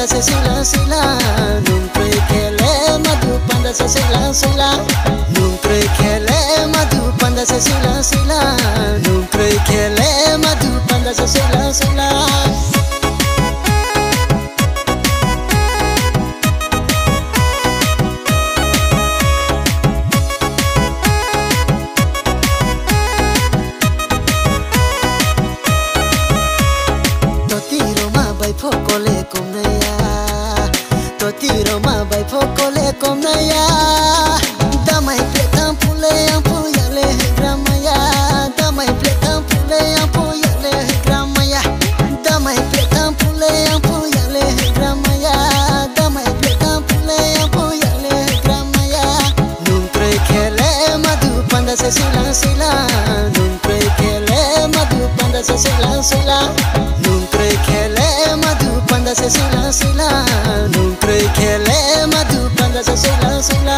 panda se sila sila, nung pre kele madu panda se sila sila, nung pre kele madu panda se sila sila, nung pre kele madu panda se sila sila. Fokole komnaya, totiro ma bai fokole komnaya. Damai pletam pule ampu yale gramaya, damai pletam pule ampu yale gramaya, damai pletam pule ampu yale gramaya, damai pletam pule ampu yale gramaya. Nung pre kele madu panda se sila sila, nung pre kele madu panda se sila sila, nung pre kele panda se sila sila, nung pre kele madu panda se sila sila.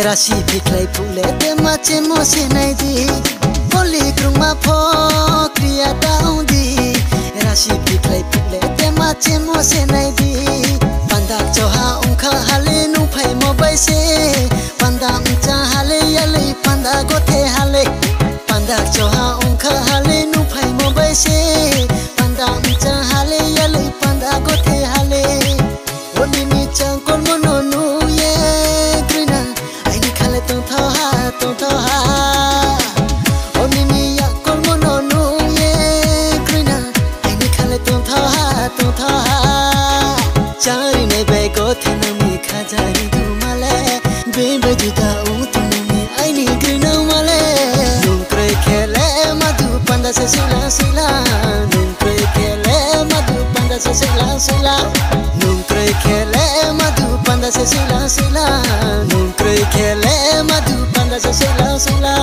Rasi biklai pule de mache mose naidi, poli kruma pho kriya daudi. Rasi biklai pule de mache mose naidi, panda choha ungkha hale nu phai mo baise, panda uncha hale yale panda gothe hale, panda choha ungkha hale nu phai mo baise, panda uncha hale yale panda gothe hale. Oni ni chang kon mono nu ye grina tung thoha oni ni ya kol mono nu ye grina ai khale tung thoha chari ne be ko thena mi kha jai du male be be ju da u tu ne ai ni grina male nung pre kele madu panda se sila sila, nung pre kele madu panda se sila sila, nung pre kele madu panda se sila sila, nung pre kele madu panda se sila sila.